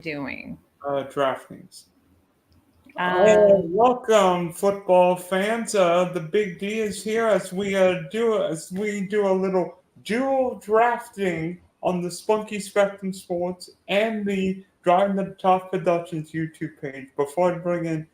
doing? DraftKings. Um, Welcome, football fans. The Big D is here as we do a little dual drafting on the Spunky Spectrum Sports and the Driving the Top Productions YouTube page. Before I bring in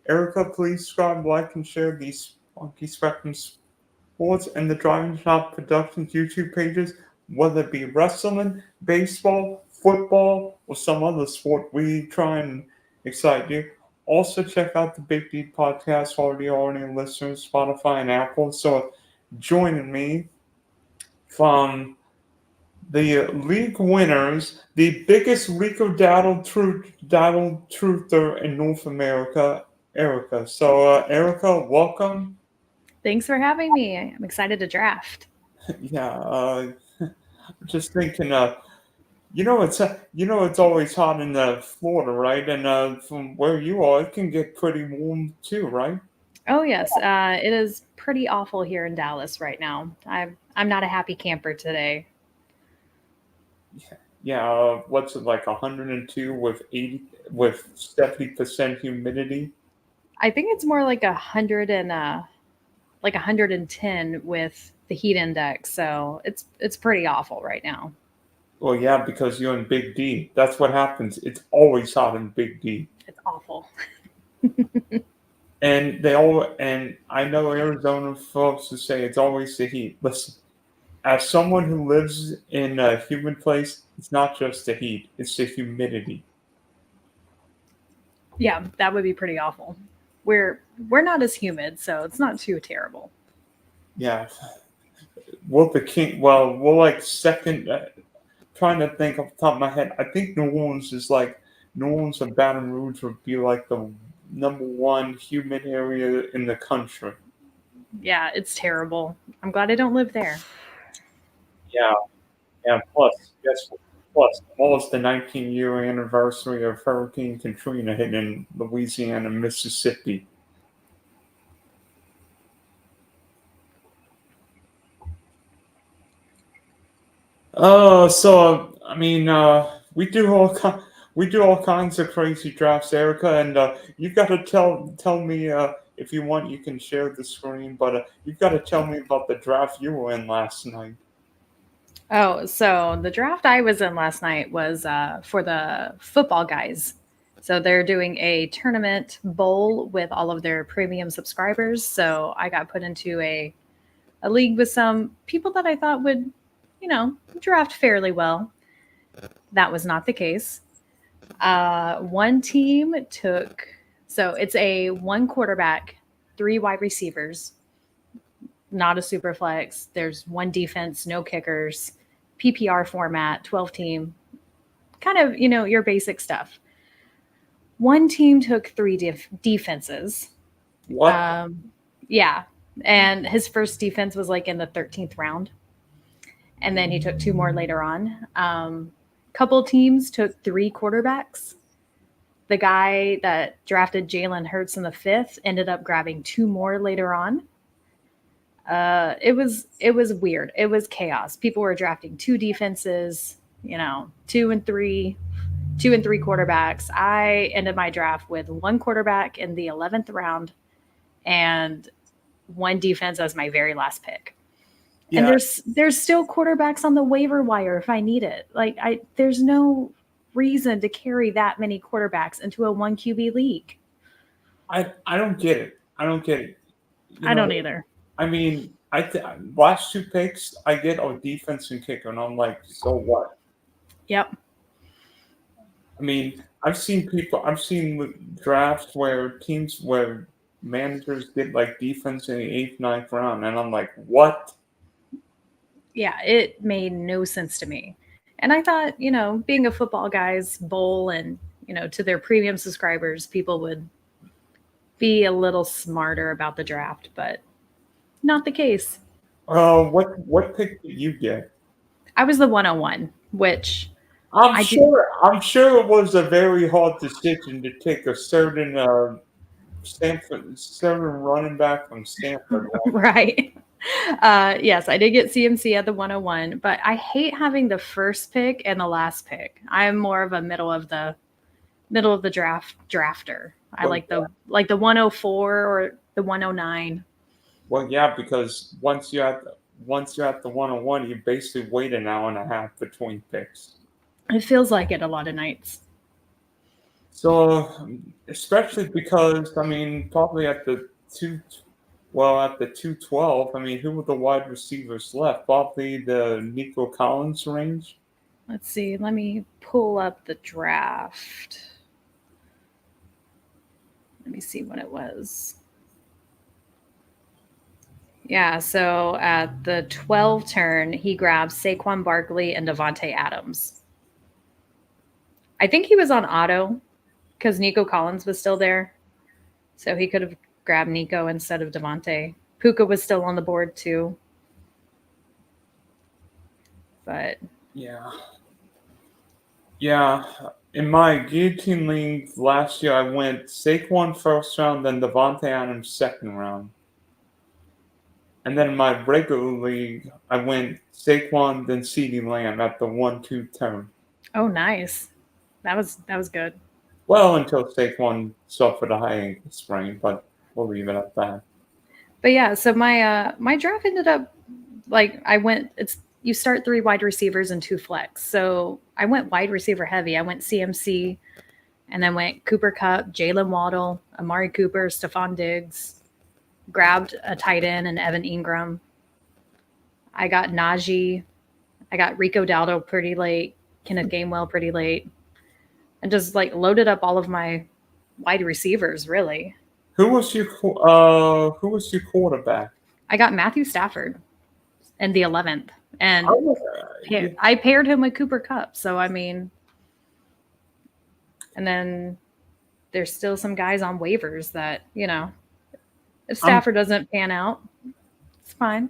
Erica, please subscribe, like, and share these Spunky Spectrum Sports and the Driving the Top Productions YouTube pages, whether it be wrestling, baseball, football, or some other sport. We try and excite you. Also, check out the Big D podcast for the audio listeners, Spotify and Apple. So, joining me from the league winners, the biggest legal daddle truther in North America, Erica. So, Erica, welcome. Thanks for having me. I'm excited to draft. Yeah, just thinking. It's always hot in Florida, right? And from where you are, it can get pretty warm too, right? Oh yes, it is pretty awful here in Dallas right now. I'm not a happy camper today. Yeah, what's it like 102 with 70% humidity? I think it's more like 110 with the heat index. So it's pretty awful right now. Well, yeah, because you're in Big D. That's what happens. It's always hot in Big D. It's awful. And I know Arizona folks who say it's always the heat. Listen, as someone who lives in a humid place, it's not just the heat, it's the humidity. Yeah, that would be pretty awful. We're not as humid, so it's not too terrible. Yeah, we're like second. Trying to think off the top of my head, I think New Orleans and Baton Rouge would be like the number one humid area in the country. Yeah, it's terrible. I'm glad I don't live there. Yeah, and plus, almost the 19-year anniversary of Hurricane Katrina hitting Louisiana and Mississippi. So I mean, we do all kinds of crazy drafts, Erica, and you've got to tell me if you want, you can share the screen, but you've got to tell me about the draft you were in last night. Oh, so the draft I was in last night was for the football guys. So they're doing a tournament bowl with all of their premium subscribers. So I got put into a league with some people that I thought would, draft fairly well. That was not the case. One team took, so it's a one quarterback, three wide receivers, not a super flex. There's one defense, no kickers, PPR format, 12 team, kind of, your basic stuff. One team took three defenses. What? Yeah. And his first defense was like in the 13th round. And then he took two more later on. Couple teams took three quarterbacks. The guy that drafted Jalen Hurts in the fifth ended up grabbing two more later on. It was weird. It was chaos. People were drafting two defenses, two and three quarterbacks. I ended my draft with one quarterback in the 11th round and one defense as my very last pick. And Yeah, there's still quarterbacks on the waiver wire if I need it. There's no reason to carry that many quarterbacks into a one QB league. I don't get it. I don't get it. You I know, don't either. I mean, last two picks, I get a defense and kicker, and I'm like, so what? Yep. I mean, I've seen drafts where managers get like defense in the eighth, ninth round, and I'm like, what? Yeah, it made no sense to me. And I thought, being a football guy's bowl and, to their premium subscribers, people would be a little smarter about the draft, but not the case. What pick did you get? I was the 101, which I'm I did sure it was a very hard decision to take a certain running back from Stanford. right. Yes, I did get CMC at the 101, but I hate having the first pick and the last pick. I'm more of a middle of the middle of the drafter. I Well, like the 104 or the 109. well, yeah, because once you're at the 101, you basically wait an hour and a half between picks. It feels like it a lot of nights. So, especially because I mean, probably at the two, well, at the 212, I mean, who were the wide receivers left? Probably the Nico Collins range. Let's see. Let me pull up the draft. Let me see what it was. Yeah, so at the 12 turn, he grabs Saquon Barkley and Devontae Adams. I think he was on auto because Nico Collins was still there. So he could have grabbed Nico instead of Devontae. Puka was still on the board too. But Yeah, yeah. In my guillotine league last year, I went Saquon first round, then Devontae Adams second round. And then in my regular league, I went Saquon, then CeeDee Lamb at the 1-2 turn. oh, nice. That was good. Well, until Saquon suffered a high ankle sprain, but we'll leave it at that. But yeah, so my draft ended up like I went. It's you start three wide receivers and two flex. So I went wide receiver heavy. I went CMC, and then went Cooper Cup, Jalen Waddle, Amari Cooper, Stephon Diggs. Grabbed a tight end and Evan Ingram. I got Najee. I got Rico Dowdle pretty late. Kenneth Gainwell pretty late. And just like loaded up all of my wide receivers. Really, Who was your quarterback? I got Matthew Stafford in the 11th, and Oh, yeah. I paired him with Cooper Cup. So I mean, and then there's still some guys on waivers that if I'm Stafford doesn't pan out, it's fine.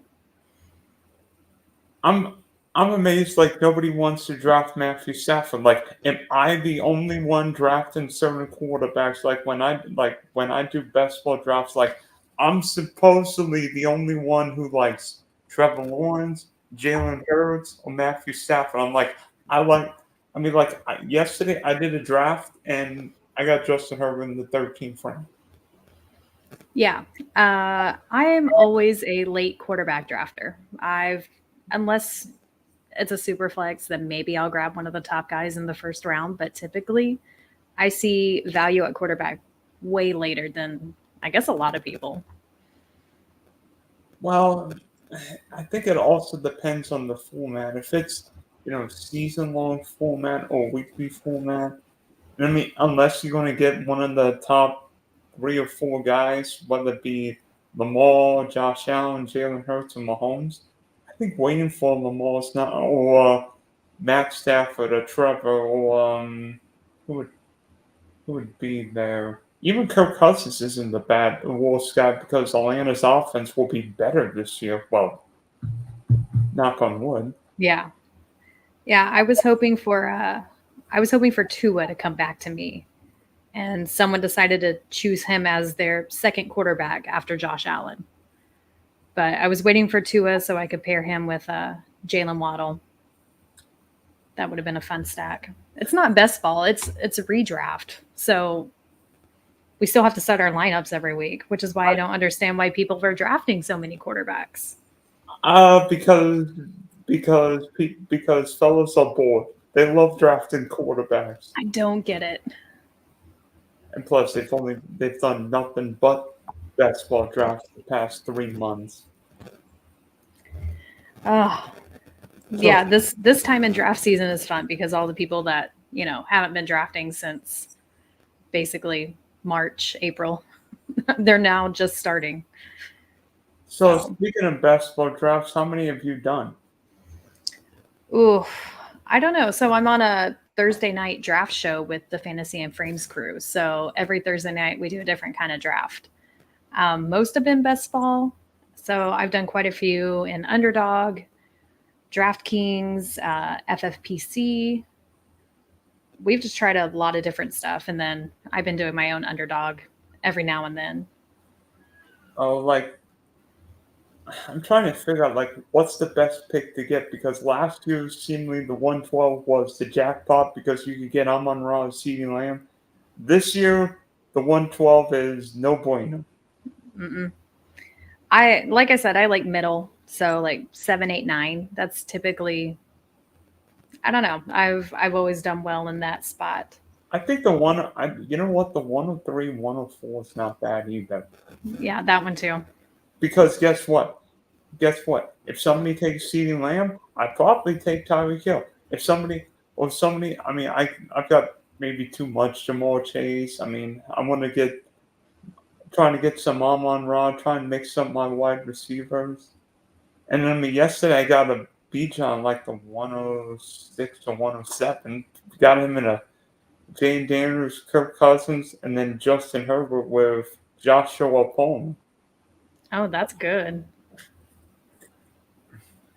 I'm I'm amazed like nobody wants to draft Matthew Stafford. Like, am I the only one drafting certain quarterbacks? Like when I do best ball drafts, like I'm supposedly the only one who likes Trevor Lawrence, Jalen Hurts, or Matthew Stafford. I like yesterday I did a draft and I got Justin Herbert in the 13th round. Yeah. I am always a late quarterback drafter. Unless it's a super flex, then maybe I'll grab one of the top guys in the first round. But typically, I see value at quarterback way later than I guess a lot of people. Well, I think it also depends on the format. If it's season long format or weekly format, I mean, unless you're going to get one of the top 3 or 4 guys, whether it be Lamar, Josh Allen, Jalen Hurts, or Mahomes, I think waiting for Lamar's not or Matt Stafford or Trevor or who would who would be there. Even Kirk Cousins isn't the worst guy because Atlanta's offense will be better this year. Well, knock on wood. Yeah. Yeah. I was hoping for Tua to come back to me. And someone decided to choose him as their second quarterback after Josh Allen. But I was waiting for Tua so I could pair him with Jalen Waddle. That would have been a fun stack. It's not best ball. It's a redraft. So we still have to set our lineups every week, which is why I don't understand why people are drafting so many quarterbacks. Because because fellas are bored. They love drafting quarterbacks, I don't get it. and plus they've done nothing but basketball drafts the past 3 months. Oh, So yeah. This time in draft season is fun because all the people that haven't been drafting since basically March, April, they're now just starting. so So, speaking of basketball drafts, how many have you done? ooh, I don't know. So I'm on a Thursday night draft show with the Fantasy and Frames crew. So every Thursday night we do a different kind of draft. Most have been best ball. So I've done quite a few in Underdog, DraftKings, FFPC. We've just tried a lot of different stuff, and then I've been doing my own Underdog every now and then. Oh, like I'm trying to figure out like what's the best pick to get because last year seemingly the 112 was the jackpot because you could get Amon Ra and CeeDee Lamb. This year, the 112 is no bueno. Mm-mm. Like I said, I like middle. So like 7, 8, 9. That's typically, I don't know. I've always done well in that spot. I think you know what, the 103, 104 is not bad either. Yeah, that one too. Because guess what? Guess what? If somebody takes CeeDee Lamb, I'd probably take Tyreek Hill. If somebody, I mean, I've got maybe too much Jamal Chase. I mean, I want to trying to get some Amon Ra, trying to mix up my wide receivers. And then, I mean, yesterday I got a Bijan like the 106 to 107. Got him in a Jane Daniels, Kirk Cousins, and then Justin Herbert with Joshua Palmer. Oh, that's good.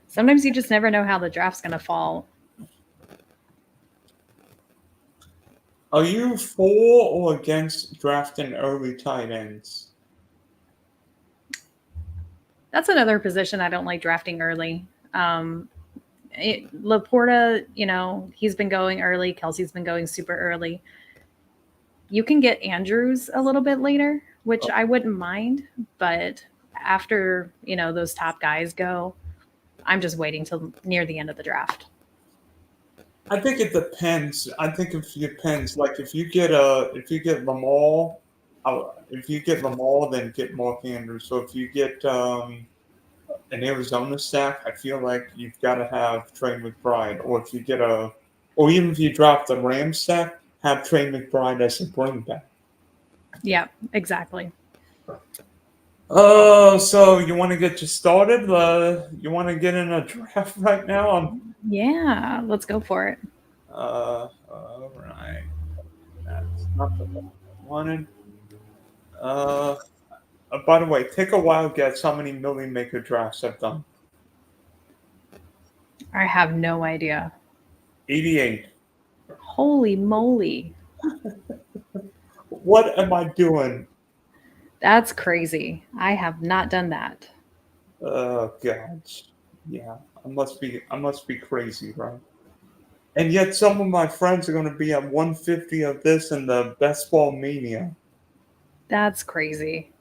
Sometimes you just never know how the draft's going to fall. Are you for or against drafting early tight ends? That's another position I don't like drafting early. Laporta, he's been going early. Kelsey's been going super early. You can get Andrews a little bit later, which I wouldn't mind. But after, those top guys go, I'm just waiting till near the end of the draft. I think it depends. I think it depends. Like if you get Lamar, then get Mark Andrews. So if you get an Arizona stack, I feel like you've got to have Trey McBride. Or even if you drop the Rams stack, have Trey McBride as a bring back. Yeah, exactly. So you want to get you started? You want to get in a draft right now? Yeah, let's go for it. All right. That's not the one I wanted. By the way, take a wild guess how many Million Maker drafts I've done. I have no idea. 88. Holy moly. What am I doing? That's crazy. I have not done that. Oh gosh. Yeah, I must be crazy, right? And yet some of my friends are going to be at 150 of this in the Best Ball Mania. That's crazy.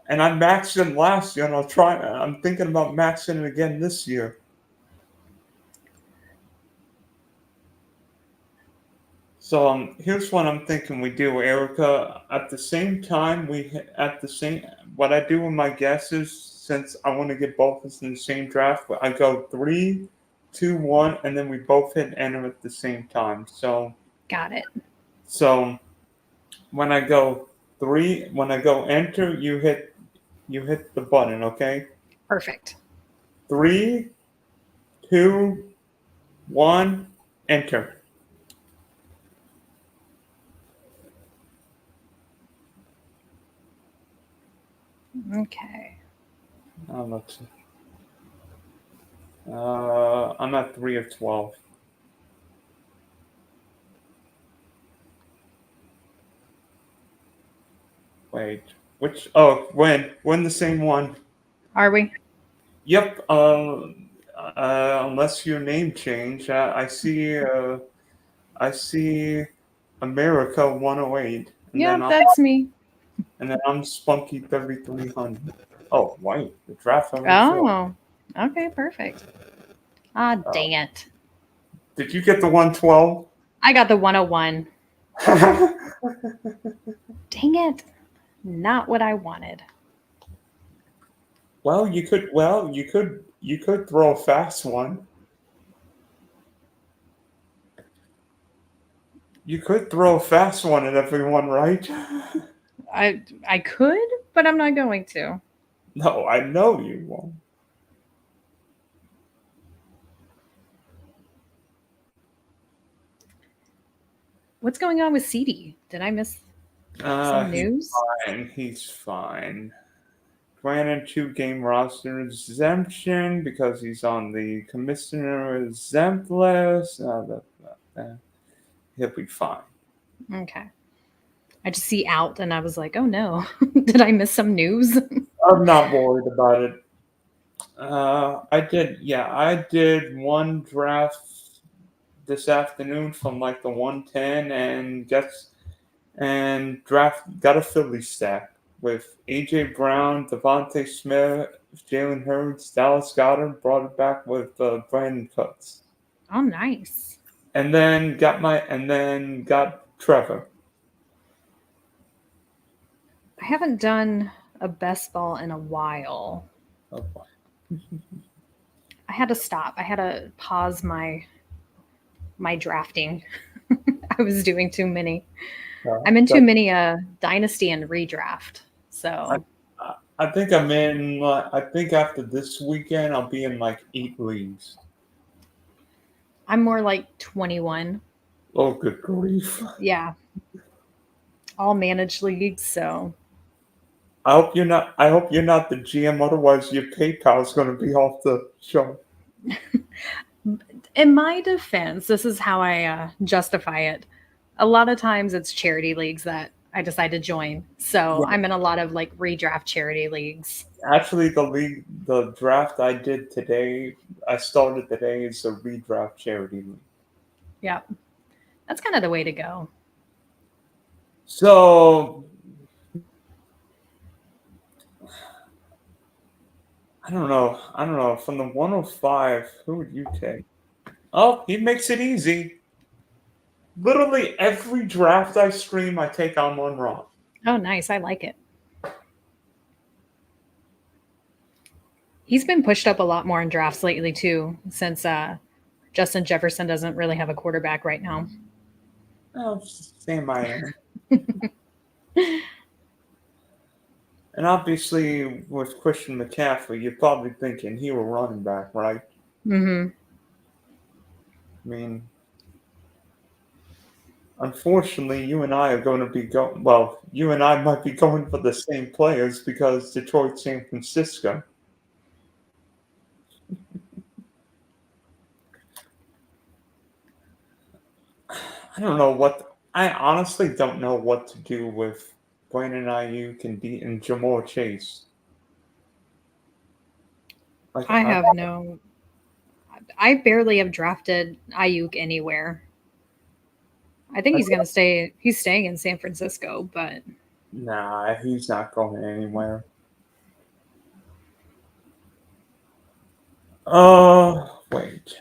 And I maxed it last year, and I'm thinking about maxing it again this year. So here's what I'm thinking we do, Erica. At the same time, what I do with my guesses, since I want to get both of us in the same draft, I go 3, 2, 1, and then we both hit enter at the same time. So Got it. So when I go enter, you hit the button, okay? Perfect. 3, 2, 1, enter. Okay. Let's see. I'm at 3 of 12. Wait, which? Oh, when the same one? Are we? Yep. Unless your name changed, I see. I see Amerika108, Yep, that's me. and then I'm Spunky 3300. Oh, wait, the draft already filled. Oh, okay, perfect. Ah, dang it. Did you get the 112? I got the 101. Dang it. Not what I wanted. Well, you could throw a fast one. You could throw a fast one at everyone, right? I could, but I'm not going to. No, I know you won't. What's going on with CD? Did I miss some news? He's fine. Granted 2-game roster exemption because he's on the commissioner exempt list. He'll be fine. Okay. I just see out and I was like, oh no, did I miss some news? I'm not worried about it. I did one draft this afternoon from like the 110 and got a Philly stack with AJ Brown, Devontae Smith, Jalen Hurts, Dallas Goedert, brought it back with Brandon Cooks, Oh, nice. and then got Trevor. I haven't done a best ball in a while. Oh, I had to stop. I had to pause my drafting. I was doing too many. I'm in too but many dynasty and redraft. I, So I think I'm in. I think after this weekend, I'll be in like 8 leagues. I'm more like 21. Oh, good grief! Yeah, all managed leagues. So I hope you're not. I hope you're not the GM. Otherwise, your PayPal's going to be off the show. in my defense, this is how I justify it. A lot of times it's charity leagues that I decide to join. So Yeah. I'm in a lot of like redraft charity leagues. Actually, the draft I did today, I started today, is a redraft charity league. Yeah, that's kind of the way to go. So I don't know. I don't know. From the 105, who would you take? Oh, he makes it easy. Literally every draft I stream, I take on one wrong. Oh, nice. I like it. He's been pushed up a lot more in drafts lately too, since Justin Jefferson doesn't really have a quarterback right now. Oh, same I am. And obviously, with Christian McCaffrey, you're probably thinking he were running back, right? Mm-hmm. I mean, unfortunately, you and I are going to be going. Well, you and I might be going for the same players because Detroit, San Francisco. I don't know what. I honestly don't know what to do with Brandon Ayuk and Jamar Chase. Like, I have no. I barely have drafted Ayuk anywhere. I think I, he's gonna stay. He's staying in San Francisco, but nah, he's not going anywhere. Wait.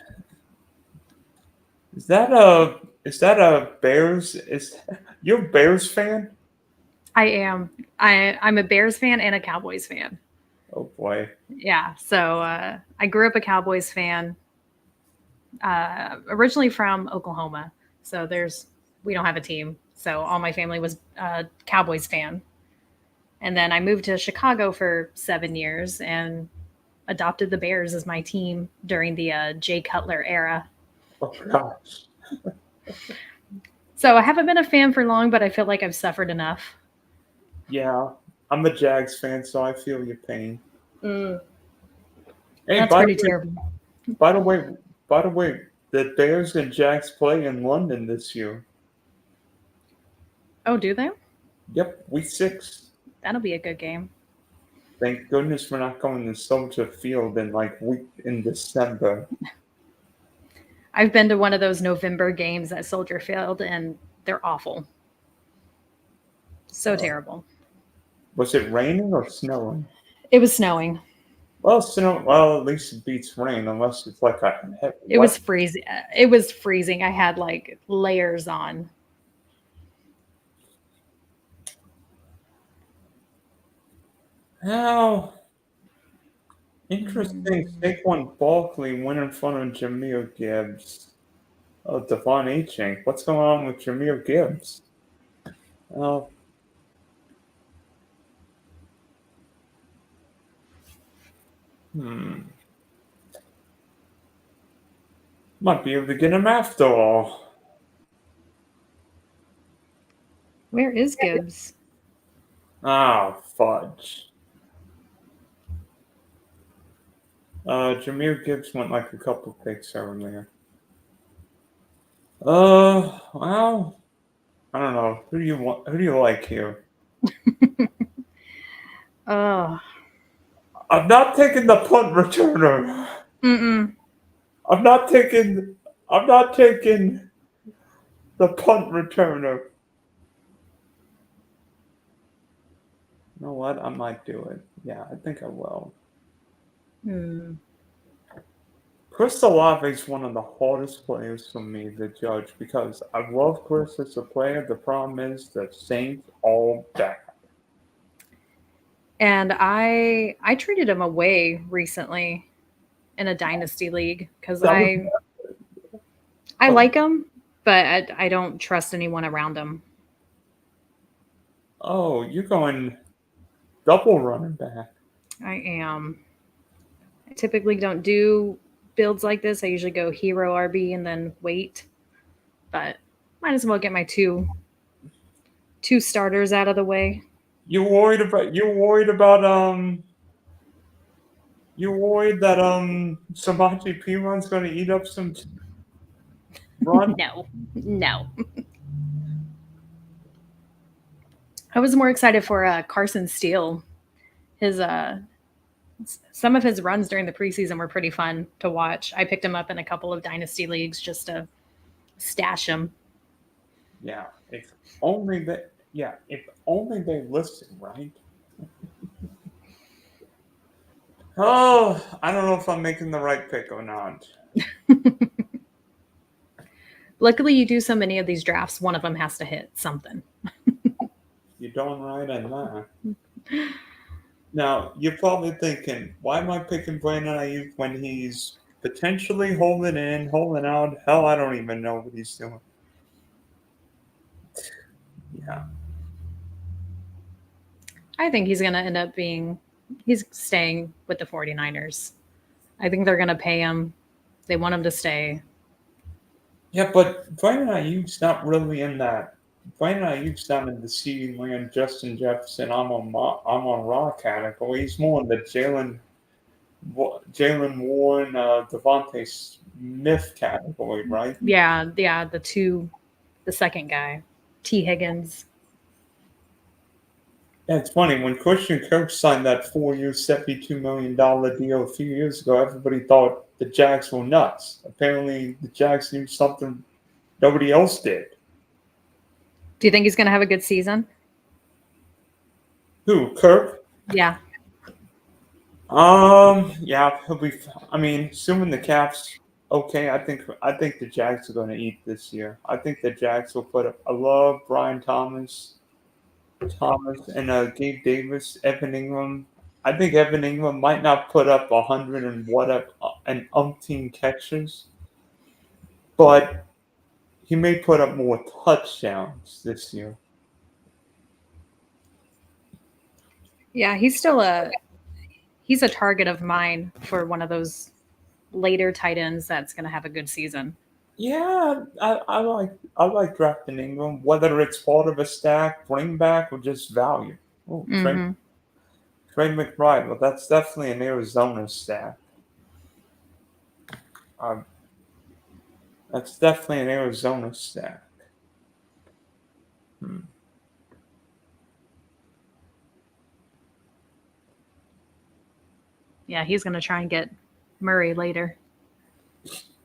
Is that a Bears? Is you a Bears fan? I am. I'm a Bears fan and a Cowboys fan. Oh boy. Yeah. So I grew up a Cowboys fan. Originally from Oklahoma. So we don't have a team. So all my family was Cowboys fan. And then I moved to Chicago for 7 years and adopted the Bears as my team during the Jay Cutler era. Oh gosh. So I haven't been a fan for long, but I feel like I've suffered enough. Yeah, I'm a Jags fan, so I feel your pain. Mm, Hey, that's pretty terrible. by the way, by the way, the Bears and Jags play in London this year. Oh, do they? Yep, week 6. That'll be a good game. Thank goodness we're not going to Soldier Field in December. I've been to one of those November games at Soldier Field, and they're awful. So terrible. Was it raining or snowing? It was snowing. Well, snow. Well, at least it beats rain, unless it's like a It was freezing. It was freezing. I had like layers on. How interesting. Saquon Barkley went in front of Jameer Gibbs. Oh, Devon Achane. What's going on with Jameer Gibbs? Oh, hmm. Might be able to get him after all. Where is Gibbs? Ah, fudge. Jameer Gibbs went like a couple picks earlier. Well, I don't know. Who do you want? Who do you like here? Oh. I'm not taking the punt returner. Mm-mm. I'm not taking I'm not taking the punt returner. You know what? I might do it. Yeah, I think I will. Hmm. Chris Olave is one of the hardest players for me to judge because I love Chris as a player. The problem is the Saints all bad. And I traded him away recently in a dynasty league because That was I oh, like him, but I don't trust anyone around him. oh, you're going double running back. I am. I typically don't do builds like this. I usually go hero RB and then wait, but might as well get my two starters out of the way. You worried that Samaji Piran's gonna eat up some run? No, no. I was more excited for Carson Steele. His some of his runs during the preseason were pretty fun to watch. I picked him up in a couple of dynasty leagues just to stash him. Yeah, if only they if only they listen, right? Oh, I don't know if I'm making the right pick or not. Luckily, you do so many of these drafts, one of them has to hit something. You're doing right on that. Now, you're probably thinking, why am I picking Brandon Ayuk when he's potentially holding out? Hell, I don't even know what he's doing. Yeah. I think he's going to end up he's staying with the 49ers. I think they're going to pay him. They want him to stay. Yeah, but Brandon Ayuk's not really in that. Brandon Ayuk's not in the CeeDee Lamb, Justin Jefferson, I'm on raw category. He's more in the Jalen Warren, Devontae Smith category, right? Yeah, the second guy, T. Higgins. Yeah, it's funny. When Christian Kirk signed that 4-year, $72 million deal a few years ago, everybody thought the Jags were nuts. Apparently, the Jags knew something nobody else did. Do you think he's going to have a good season? Who, Kirk? Yeah. Yeah, he'll be. I mean, assuming the Caps okay, I think the Jags are going to eat this year. I think the Jags will put up. I love Brian Thomas and Gabe Davis, Evan Ingram. I think Evan Ingram might not put up 100 and whatever and umpteen catches, but he may put up more touchdowns this year. Yeah, he's a target of mine for one of those later tight ends that's going to have a good season. Yeah, I like drafting Ingram, whether it's part of a stack, bring back, or just value. Oh, Hmm. Trey McBride. Well, that's definitely an Arizona stack. Um, that's definitely an Arizona stack. Hmm. Yeah, he's going to try and get Murray later.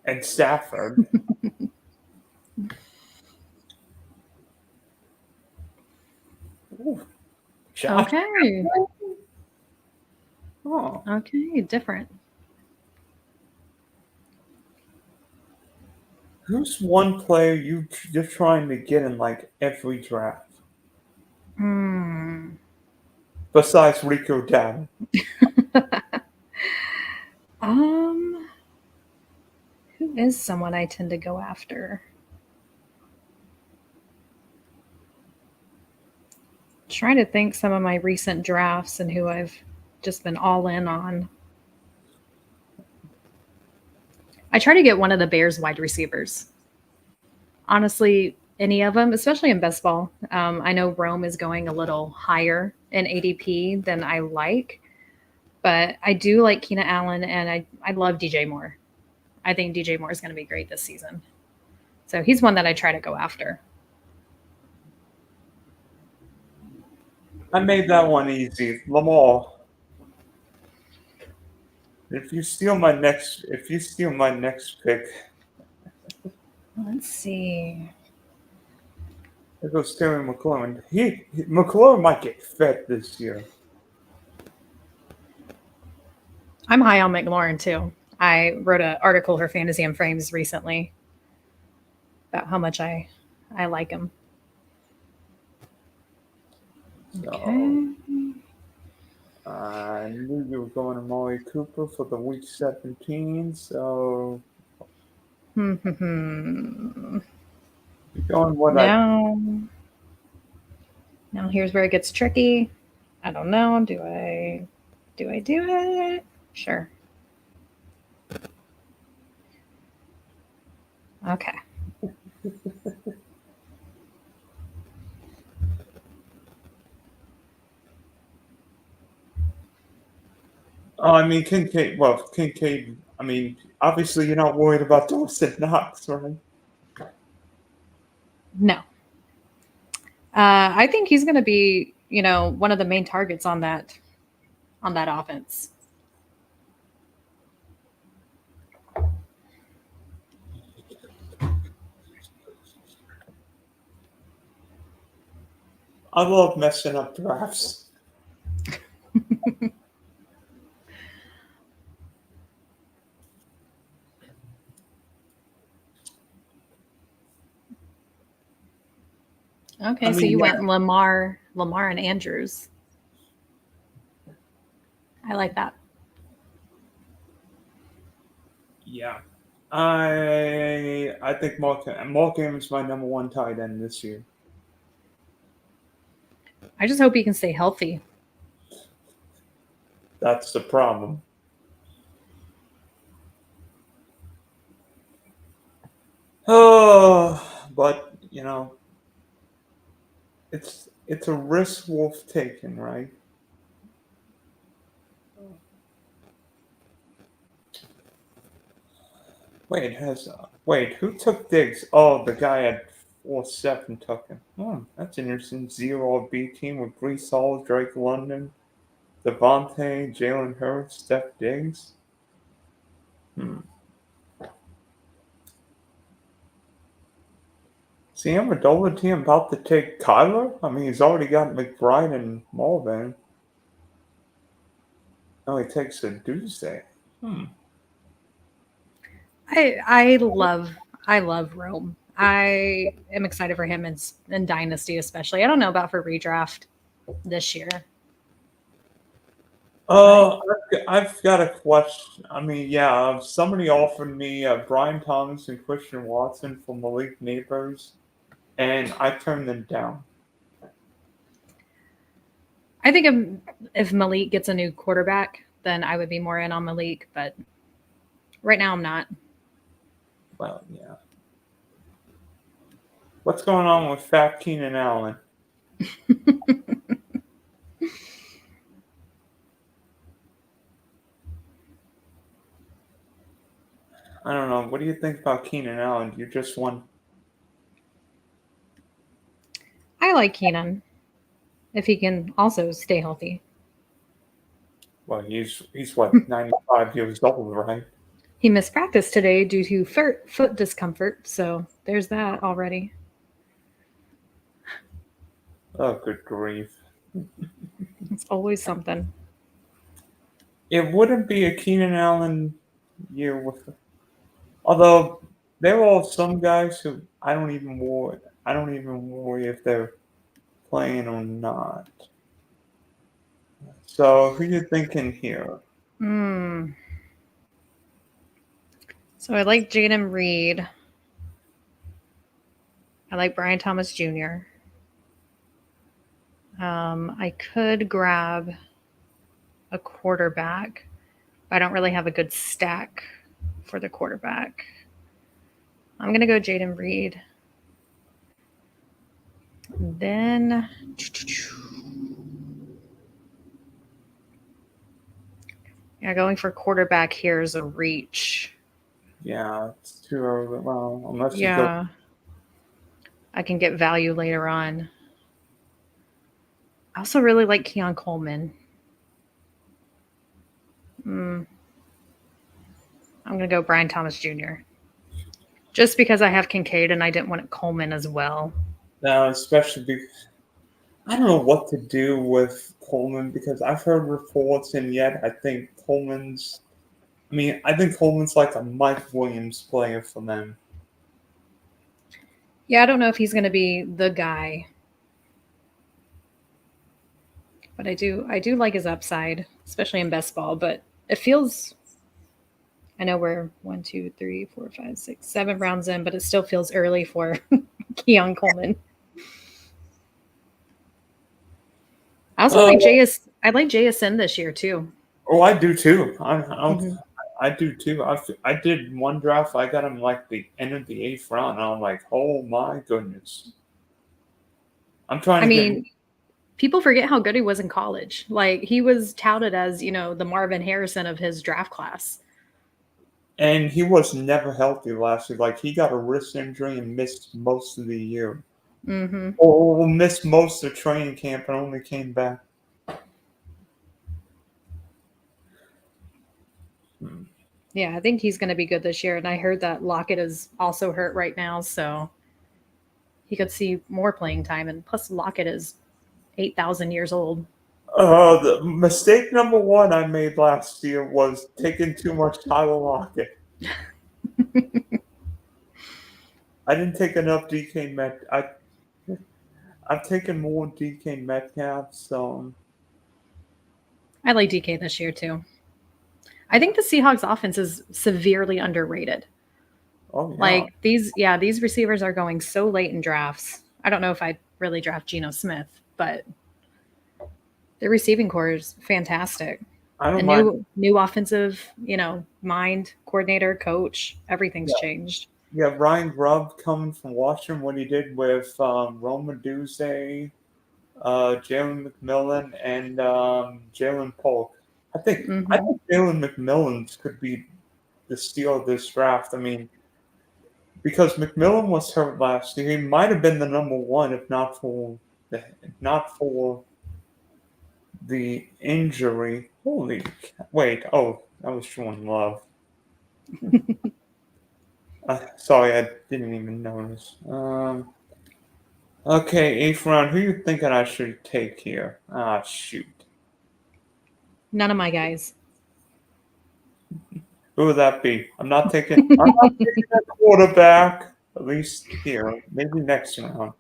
And Stafford. Ooh, Josh. Okay. Oh, Okay, different. who's one player you're trying to get in like every draft Hmm. besides Rico Dowd? um, who is someone I tend to go after? Trying to think some of my recent drafts and who I've just been all in on. I try to get one of the Bears wide receivers. Honestly, any of them, especially in best ball. I know Rome is going a little higher in ADP than I like, but I do like Keenan Allen and I love DJ Moore. I think DJ Moore is going to be great this season. So he's one that I try to go after. I made that one easy. Lamar. If you steal my next pick, Let's see. There goes Terry McLaurin. McLaurin might get fed this year. I'm high on McLaurin too. I wrote an article for Fantasy and Frames recently about how much I like him. So Okay. I knew you were going to Molly Cooper for the week 17, so Hmm. you're going what I Now, now here's where it gets tricky. I don't know. Do I do it? Sure. Okay. Oh, I mean Kincaid. Well, Kincaid. I mean, obviously you're not worried about Dawson Knox, right? No. I think he's going to be, one of the main targets on that offense. I love messing up drafts. I Okay, so mean, you yeah, went Lamar and Andrews. I like that. yeah. I think Mark is my number one tight end this year. I just hope he can stay healthy. That's the problem. Oh, but it's a risk worth taking, right? Wait, who took Diggs? Oh, the guy at 4-7 took him. That's interesting. Zero B team with Brees Hall, Drake London, Devontae, Jalen Hurts, Steph Diggs. Hmm. See, Amendola team about to take Kyler? I mean, he's already got McBride and Mulvin. No, he takes a Tuesday. Hmm. I love Rome. I am excited for him in Dynasty, especially. I don't know about for redraft this year, but I've got a question. I mean, yeah, somebody offered me Brian Thomas and Christian Watson for Malik Neighbors, and I turned them down. I think if Malik gets a new quarterback, then I would be more in on Malik. But right now, I'm not. Well, yeah. What's going on with Fat Keenan Allen? I don't know. What do you think about Keenan Allen? You just won. I like Keenan if he can also stay healthy. Well, he's what 95 years old, right? He missed practice today due to foot discomfort, so there's that already. Oh, good grief! It's always something. It wouldn't be a Keenan Allen year with. Although there are some guys who I don't even worry. I don't even worry if they're playing or not. So who you thinking here? Hmm. So I like Jaden Reed. I like Brian Thomas Jr. I could grab a quarterback, but I don't really have a good stack for the quarterback. I'm gonna go Jaden Reed. Then yeah, going for quarterback here is a reach. Yeah, it's too early. Well, unless you go. Yeah, I can get value later on. I also really like Keon Coleman. I'm gonna go Brian Thomas Jr. Just because I have Kincaid and I didn't want Coleman as well. Now, especially because I don't know what to do with Coleman because I've heard reports, and yet I think Coleman's. I mean, I think Coleman's like a Mike Williams player for them. Yeah, I don't know if he's going to be the guy, but I do like his upside, especially in best ball. But it feels, I know we're 1, 2, 3, 4, 5, 6, 7 rounds in, but it still feels early for Keon Coleman. I also Uh, like JS. I like JSN this year too. oh, I do too. Hmm. I do too. I did one draft. I got him like the end of the eighth round. And I'm like, oh my goodness. I'm trying I to get. mean, people forget how good he was in college. Like he was touted as, the Marvin Harrison of his draft class. And he was never healthy last year. Like he got a wrist injury and missed most of the year, Hmm. or missed most of training camp and only came back. Hmm. Yeah, I think he's going to be good this year. And I heard that Lockett is also hurt right now, so he could see more playing time. And plus, Lockett is 8,000 years old. The mistake number one I made last year was taking too much Tyler Lockett. I didn't take enough DK Met. I've taken more DK Metcalf, so I like DK this year too. I think the Seahawks offense is severely underrated. oh yeah. Like these receivers are going so late in drafts. I don't know if I'd really draft Geno Smith, but the receiving core is fantastic. I A don't mind. new offensive, mind, coordinator, coach, everything's Yeah, changed. yeah. Ryan Grubb coming from Washington, what he did with Roma Duze, Jalen McMillan, and Jalen Polk. I Hmm. think Jalen McMillan's could be the steal of this draft. I mean, because McMillan was hurt last year, he might have been the number one if not for the injury. Wait, oh, that was showing love. Sorry, I didn't even notice. Okay, eighth round. Who you thinking I should take here? Ah, shoot. None of my guys. Who would that be? I'm not taking a quarterback. At least here, maybe next round.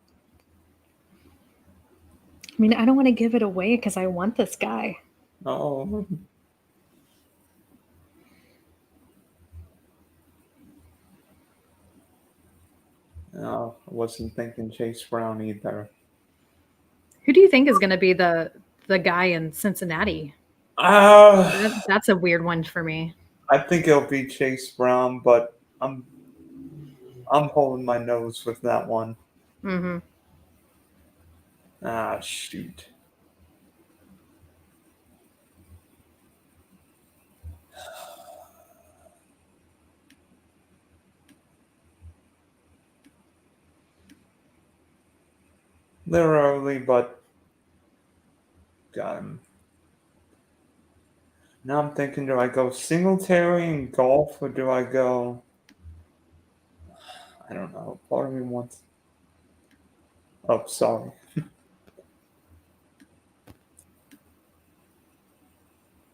I mean, I don't want to give it away because I want this guy. Oh, no, I wasn't thinking Chase Brown either. Who do you think is going to be the guy in Cincinnati? Uh, That's a weird one for me. I think it'll be Chase Brown, but I'm holding my nose with that one. Hmm. Ah, shoot. They're early, but got him. Now I'm thinking, do I go Singletary and golf, or do I go? I don't know. Part of me wants. Oh, sorry. I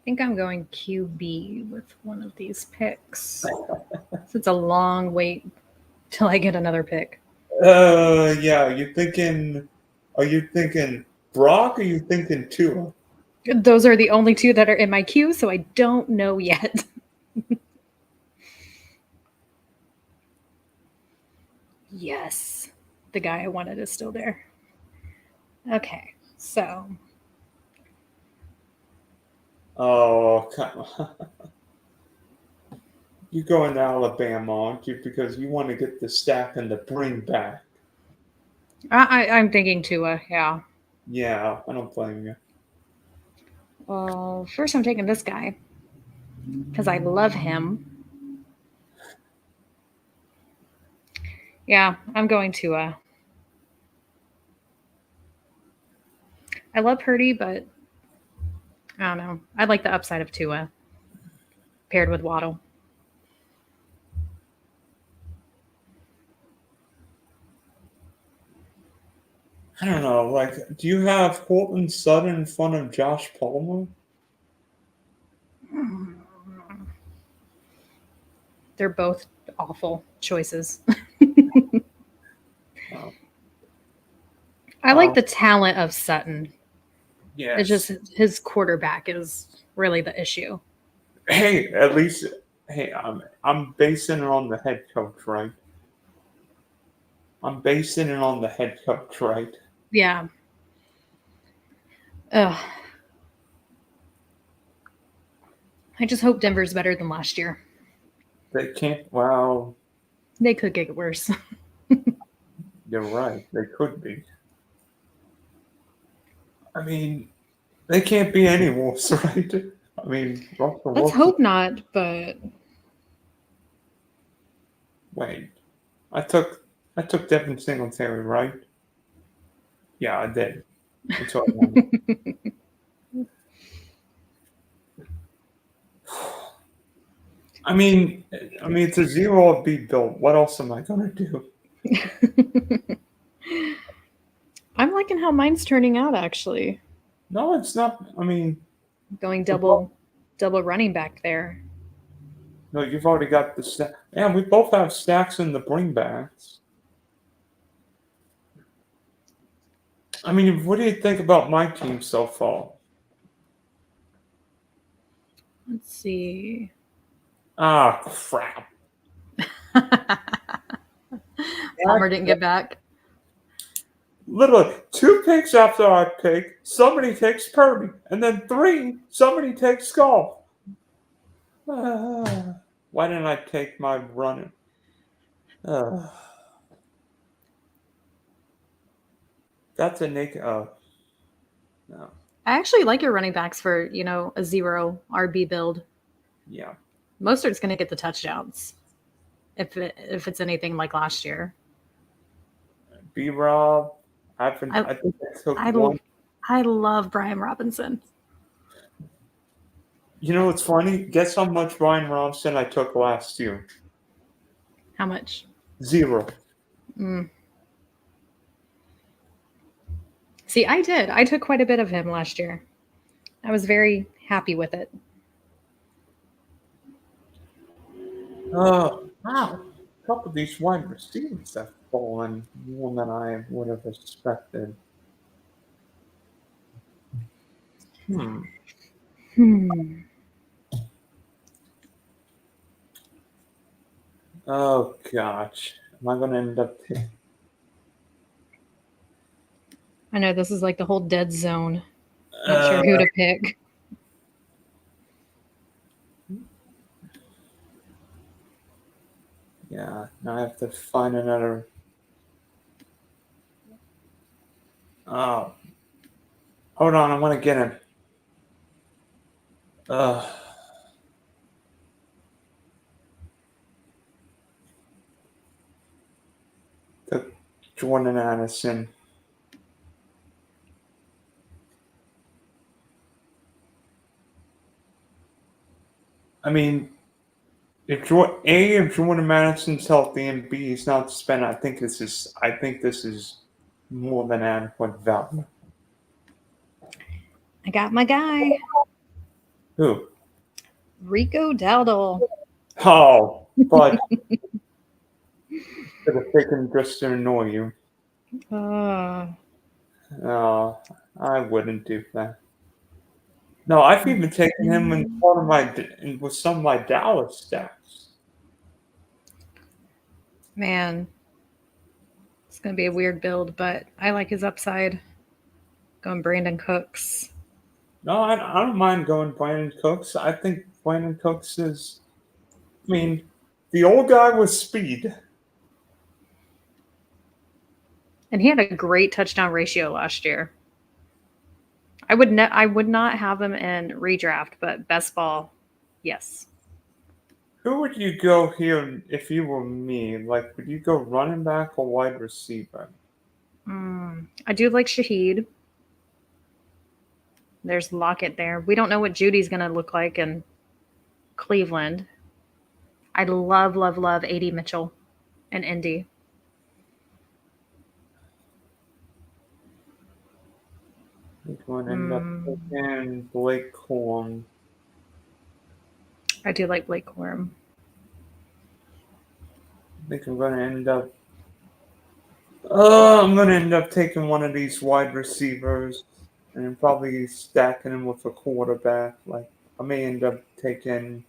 think I'm going QB with one of these picks. So it's a long wait till I get another pick. Yeah. You thinking? Are you thinking Brock? Or are you thinking Tua? Those are the only two that are in my queue, so I don't know yet. Yes, the guy I wanted is still there. Okay, so Oh, come on. You going to Alabama, aren't you? Because you want to get the stack and the bring back. I'm thinking Tua. Yeah. Yeah, I don't blame you. Well, first I'm taking this guy because I love him. Yeah, I'm going Tua. I love Purdy, but I don't know. I like the upside of Tua paired with Waddle. I don't know. Like, do you have Cortland Sutton in front of Josh Palmer? They're both awful choices. Oh, I like oh, the talent of Sutton. It's yes. just his quarterback is really the issue. Hey, at least, hey, I'm basing it on the head coach, right? I'm basing it on the head coach, right? Yeah. Ugh. I just hope Denver's better than last year. They can't. Well, They could get worse. you're right. They could be. I mean, they can't be any worse, right? I mean, Russell Let's Wilson. hope not, but Wait, I took I took Devin Singletary, right? Yeah, I did. That's what I wanted. I mean, it's a zero of beat built. What else am I gonna do? I'm liking how mine's turning out actually. No, it's not. I mean, Going we both, double running back there. no, you've already got the stack. Yeah, we both have stacks in the bringbacks. I mean, what do you think about my team so far? Let's see. Ah, crap. Palmer didn't get back. Literally, 2 picks after I pick, somebody takes Purdy. And then 3, somebody takes Golf. Why didn't I take my running? Uh, that's a naked. Oh, no. I actually like your running backs for, a zero RB build. Yeah. Mostert's going to get the touchdowns if it's anything like last year. B Rob. I think I took I, one. I love Brian Robinson. You know what's funny? Guess how much Brian Robinson I took last year? How much? 0. Mm. See, I did. I took quite a bit of him last year. I was very happy with it. Wow. A couple of these wide receivers have fallen more than I would have expected. Hmm. Oh gosh. Am I gonna end up I know this is like the whole dead zone. Not sure who to pick. yeah, now I have to find another. Oh, hold on, I want to get him. The Jordan Addison. I mean, if Jordan Madison's healthy and B he's not spent, I think this is more than adequate value. I got my guy, Who? Rico Dowdle. Oh, but for the taken just to annoy you. Uh, Oh, I wouldn't do that. No, I've even taken him in part of with some of my Dallas stacks. Man, it's going to be a weird build, but I like his upside. Going Brandon Cooks. No, I don't mind going Brandon Cooks. I think Brandon Cooks is. I mean, the old guy with speed. And he had a great touchdown ratio last year. I would not have him in redraft, but best ball, yes. Who would you go here if you were me? Like, would you go running back or wide receiver? I do like Shaheed. There's Lockett there. We don't know what Judy's going to look like in Cleveland. I love, love, love A.D. Mitchell and Indy. I think I'm gonna end up taking Blake Corum. I do like Blake Corum. I think I'm gonna end up taking one of these wide receivers and probably stacking him with a quarterback. Like I may end up taking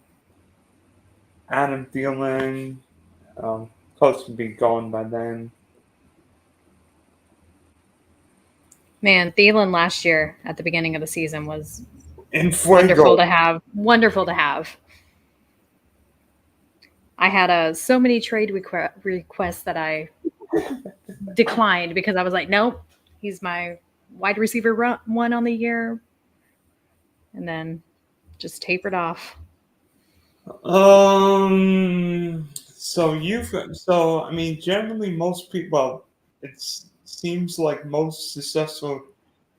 Adam Thielen. Close to be gone by then. Man, Thielen last year at the beginning of the season was In wonderful Fuego. to have. Wonderful to have. I had so many trade requests that I declined because I was like, nope, he's my wide receiver one on the year, and then just tapered off. So I mean, generally most people. Well, it seems like most successful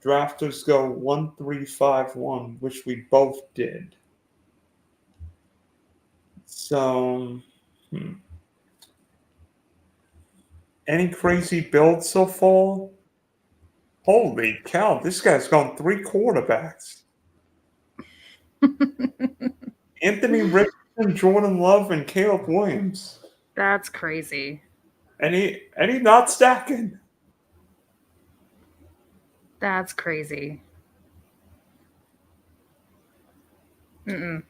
drafters go 1-3-5-1, which we both did. So, any crazy builds so far? Holy cow! This guy's gone 3 quarterbacks. Anthony Richardson, Jordan Love, and Caleb Williams. That's crazy. And he not stacking. That's crazy. Mm-mm.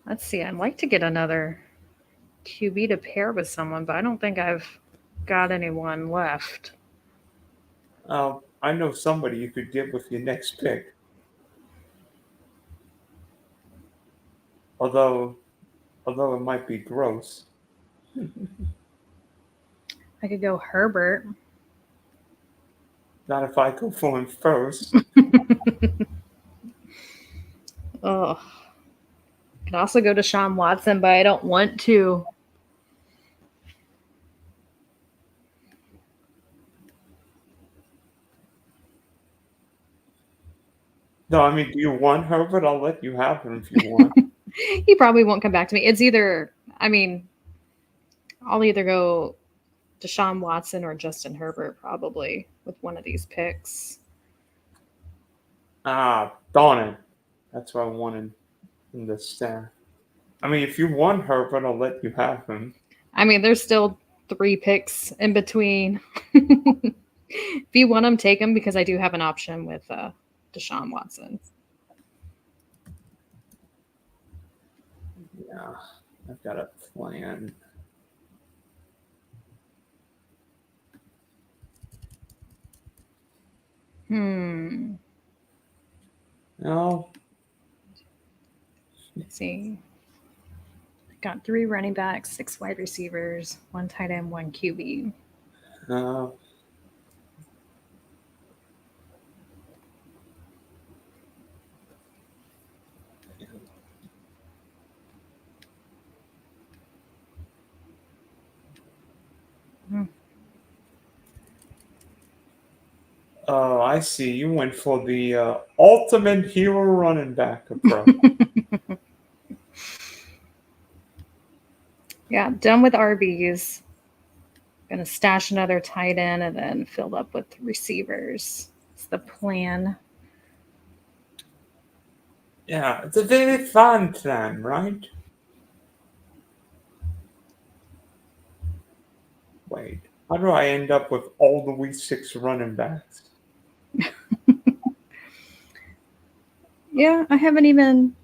Let's see. I'd like to get another QB to pair with someone, but I don't think I've got anyone left. I know somebody you could get with your next pick. Although it might be gross. I could go Herbert. Not if I go for him first. Oh, could also go to Deshaun Watson, but I don't want to. No, I mean, do you want Herbert? I'll let you have him if you want. He probably won't come back to me. It's either, I mean, I'll either go Deshaun Watson or Justin Herbert probably with one of these picks. Darn it. That's what I wanted in the staff. I mean, if you want Herbert, I'll let you have him. I mean, there's still 3 picks in between. If you want them, take them because I do have an option with Deshaun Watson. Yeah, I've got a plan. No. Let's see. Got 3 running backs, 6 wide receivers, 1 tight end, 1 QB. No. Oh, I see. You went for the ultimate hero running back approach. Yeah, done with RBs. Gonna stash another tight end and then fill up with receivers. It's the plan. Yeah, it's a very fun plan, right? Wait, how do I end up with all the week 6 running backs? Yeah, I haven't even.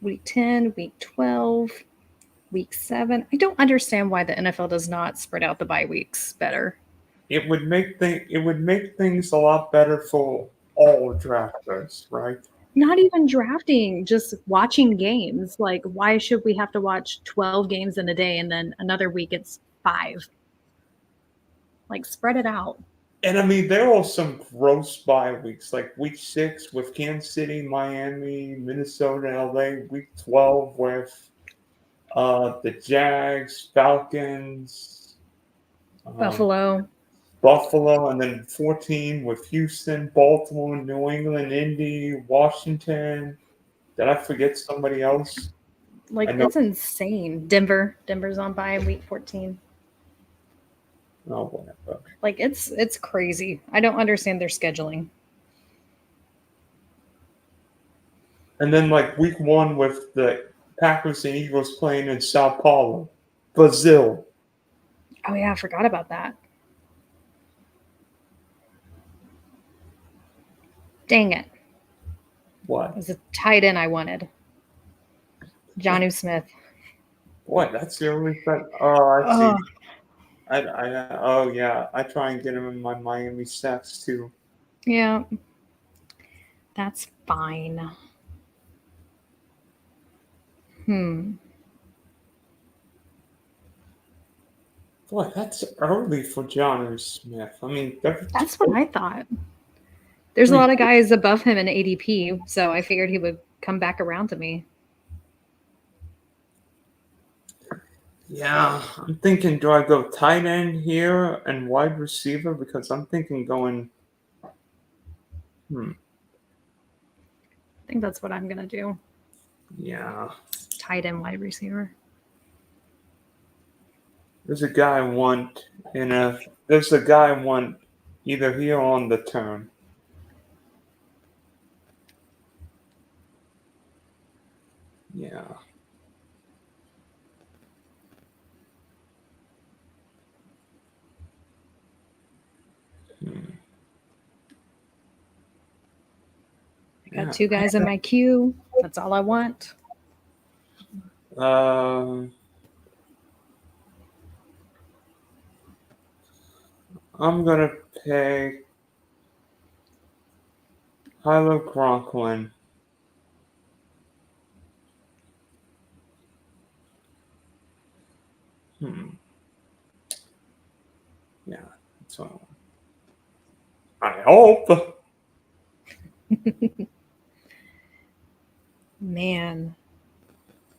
Week 10, week 12, week 7. I don't understand why the NFL does not spread out the bye weeks better. It would make things a lot better for all drafters, right? Not even drafting, just watching games. Like, why should we have to watch 12 games in a day and then another week it's 5? Like, spread it out. And I mean, there are some gross bye weeks, like week 6 with Kansas City, Miami, Minnesota, LA. Week 12 with the Jags, Falcons, Buffalo, and then 14 with Houston, Baltimore, New England, Indy, Washington. Did I forget somebody else? Like, that's insane. Denver's on bye in week 14. Oh, whatever. Like it's crazy. I don't understand their scheduling. And then like week 1 with the Packers and Eagles playing in Sao Paulo, Brazil. Oh yeah, I forgot about that. Dang it. What? It was a tight end I wanted. Jonnu Smith. What? That's the only thing. Oh, I see. Oh, Oh yeah. I try and get him in my Miami stacks too. yeah. That's fine. Hmm. Boy, that's early for John Smith. I mean, That's what I thought. There's a lot of guys above him in ADP, so I figured he would come back around to me. yeah, I'm thinking, do I go tight end here and wide receiver? Because I'm thinking going. I think that's what I'm gonna do. Yeah, Tight end wide receiver. there's a guy I want in a. There's a guy I want either here or on the turn. Yeah. Hmm. I got Yeah. 2 guys in my queue. That's all I want. Um, I'm gonna pick Tyler Conklin. Hmm. Yeah, that's what I hope. Man,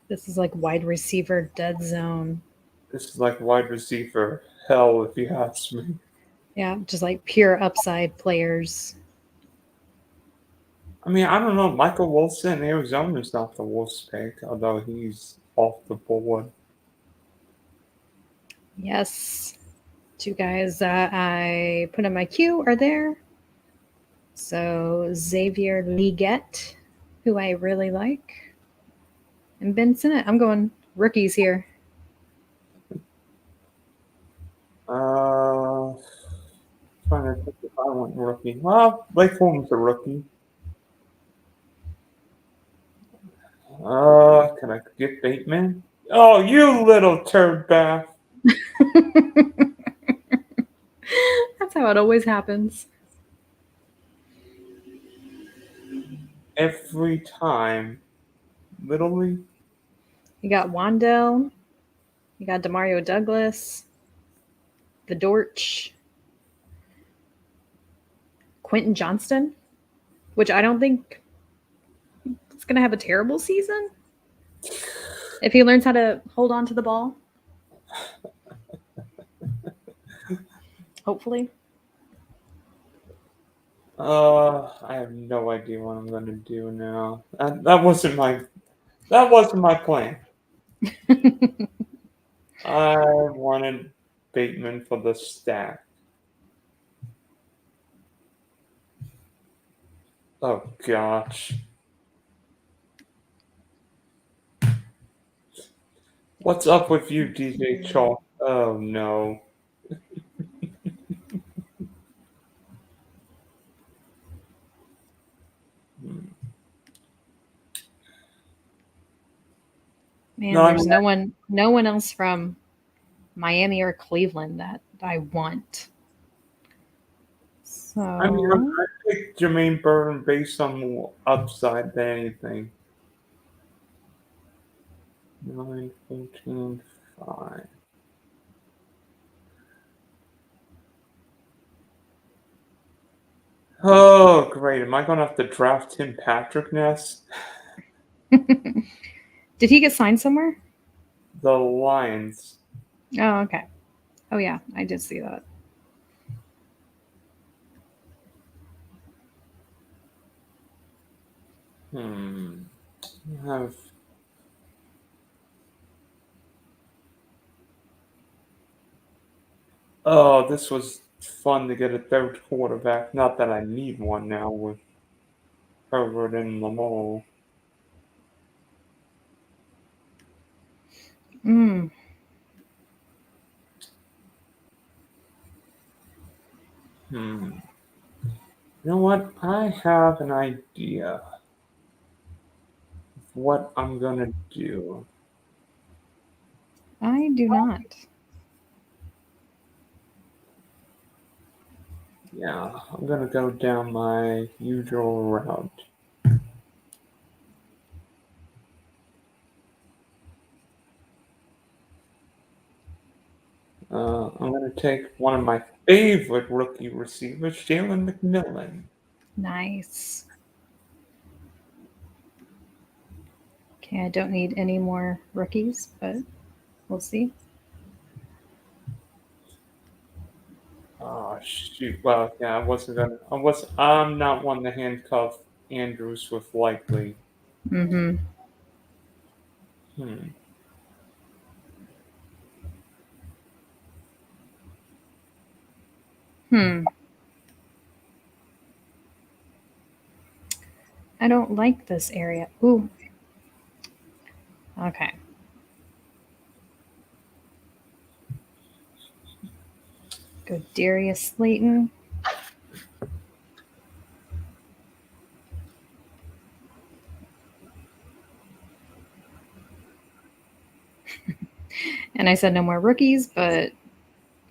this is like wide receiver dead zone. This is like wide receiver hell, if you ask me. Yeah, just like pure upside players. I mean, I don't know. Michael Wilson, Arizona's not the worst pick, although he's off the board. Yes. 2 guys that I put in my queue are there. So Xavier Leggett, who I really like, and Ben Sinnott. I'm going rookies here. Uh, Trying to think if I want rookie. Well, Blake Holmes a rookie. Can I get Bateman? Oh, you little turd bath. That's how it always happens. Every time. Literally. You got Wandell, you got Demario Douglas, the Dortch, Quentin Johnston, which I don't think is going to have a terrible season if he learns how to hold on to the ball. Hopefully. I have no idea what I'm gonna do now. That wasn't my plan. I wanted Bateman for the stack. Oh gosh. What's up with you, DJ Chalk? Oh no. Hmm. No, Man, I there's mean, no one else from Miami or Cleveland that I want. So I picked Jermaine Burton based on more upside than anything. 9, 14, 5. Oh, great. Am I going to have to draft Tim Patrick next? did he get signed somewhere? The Lions. Oh, okay. Oh yeah, I did see that. Hmm. I have. Oh, this was fun to get a third quarterback. Not that I need one now with Herbert and Lamar. Mm, Hmm. You know what? I have an idea of what I'm gonna do. I do not. Yeah, I'm gonna go down my usual route. I'm gonna take one of my favorite rookie receivers, Jalen McMillan. Nice. Okay, I don't need any more rookies, but we'll see. Oh shoot! Well, yeah, I wasn't gonna. I'm not one to handcuff Andrews with likely. Mm-hmm. Hmm. Hmm. I don't like this area. Ooh. Okay. Go Darius Slayton. And I said no more rookies, but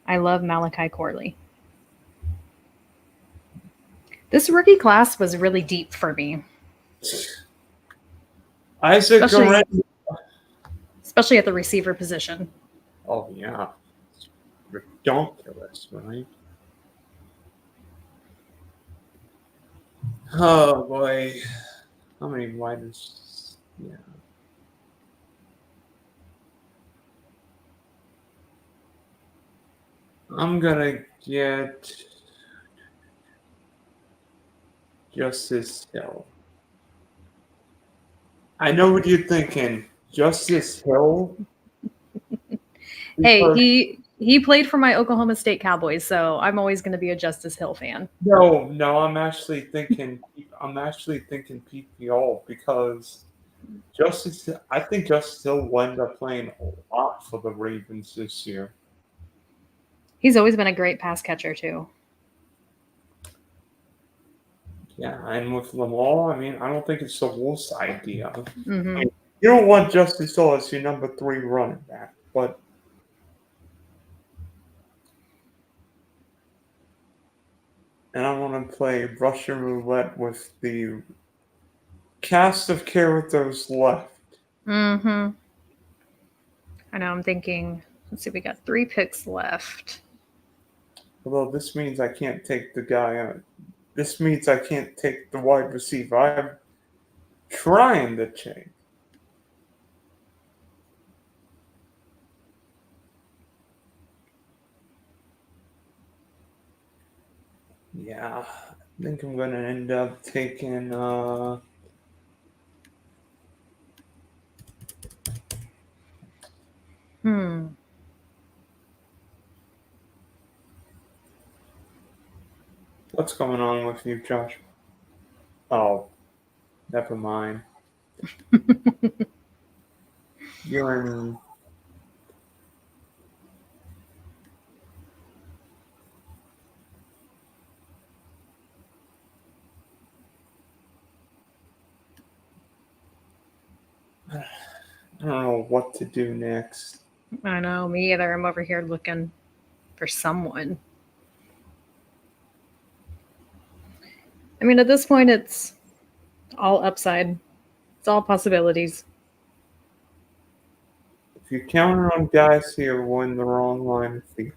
I love Malachi Corley. This rookie class was really deep for me, Isaac especially Guerrero. especially at the receiver position. Oh yeah, ridiculous, right? Oh boy, how many wide? Yeah, I'm gonna get Justice Hill. I know what you're thinking, Justice Hill, Hey, because he played for my Oklahoma State Cowboys, so I'm always going to be a Justice Hill fan. no, I'm actually thinking PPO because I think Justice Hill will end up playing a lot for the Ravens this year. He's always been a great pass catcher too. Yeah, and with Lamar, I mean, I don't think it's the worst idea. I Hmm. mean, you don't want Justice Hill as your number three running back, but and I want to play Russian roulette with the cast of characters left. Hmm. I know. I'm thinking. Let's see. We got 3 picks left. Although this means I can't take the guy on. This means I can't take the wide receiver. I'm trying to change. Yeah, I think I'm gonna end up taking. Hmm. What's going on with you, Josh? Oh, never mind. You're in. I don't know what to do next. I know. Me either. I'm over here looking for someone. I mean, at this point, it's all upside. It's all possibilities. If you count on guys here, we're in the wrong line of feet.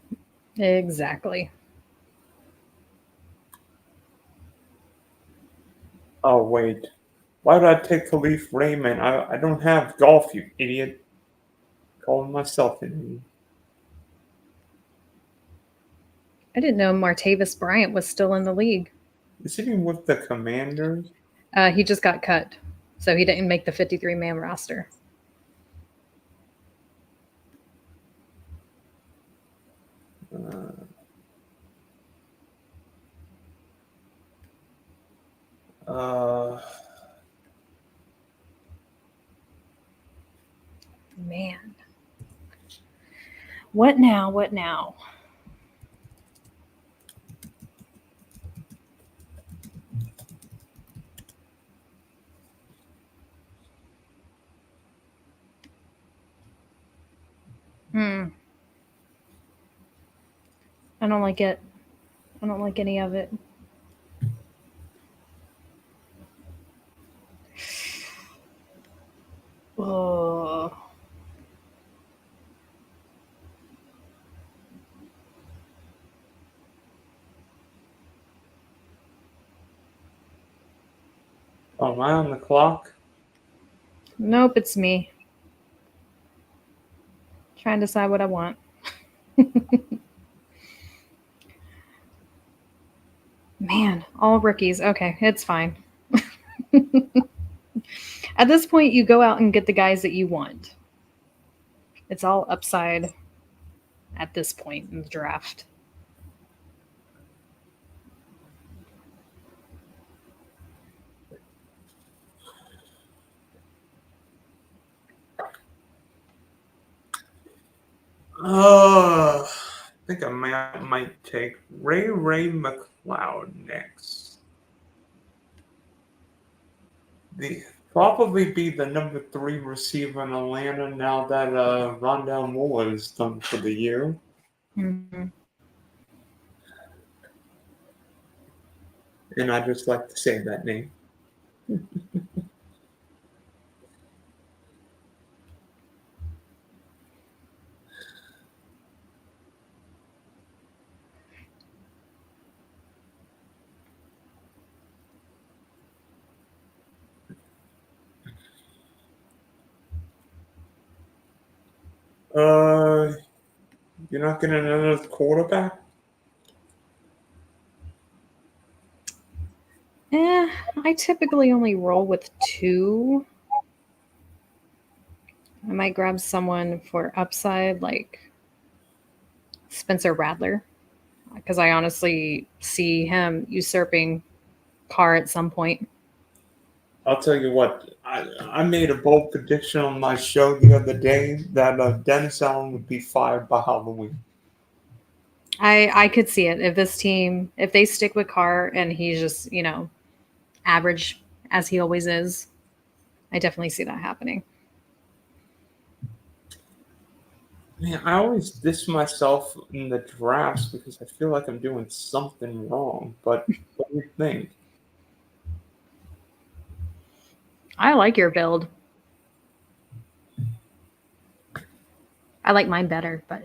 Exactly. Oh wait, why did I take Khalif Raymond? I don't have golf, you idiot. Calling myself an idiot. I didn't know Martavis Bryant was still in the league. Is he with the Commanders? He just got cut, so he didn't make the 53-man roster. Uh, Man. What now? What now? Hmm. I don't like it. I don't like any of it. Oh. am I on the clock? Nope, it's me. Trying to decide what I want. Man, all rookies. Okay, it's fine. At this point, you go out and get the guys that you want. It's all upside at this point in the draft. I think I might take Ray McLeod next. The probably be the number 3 receiver in Atlanta now that Rondell Moore is done for the year. Mm-hmm. And I just like to say that name. You're not getting another quarterback? I typically only roll with 2. I might grab someone for upside, like Spencer Radler, because I honestly see him usurping Carr at some point. I'll tell you what, I made a bold prediction on my show the other day that Dennis Allen would be fired by Halloween. I could see it if this team, if they stick with Carr and he's just average as he always is. I definitely see that happening. Man, I always diss myself in the drafts because I feel like I'm doing something wrong. But what do you think? I like your build. I like mine better, but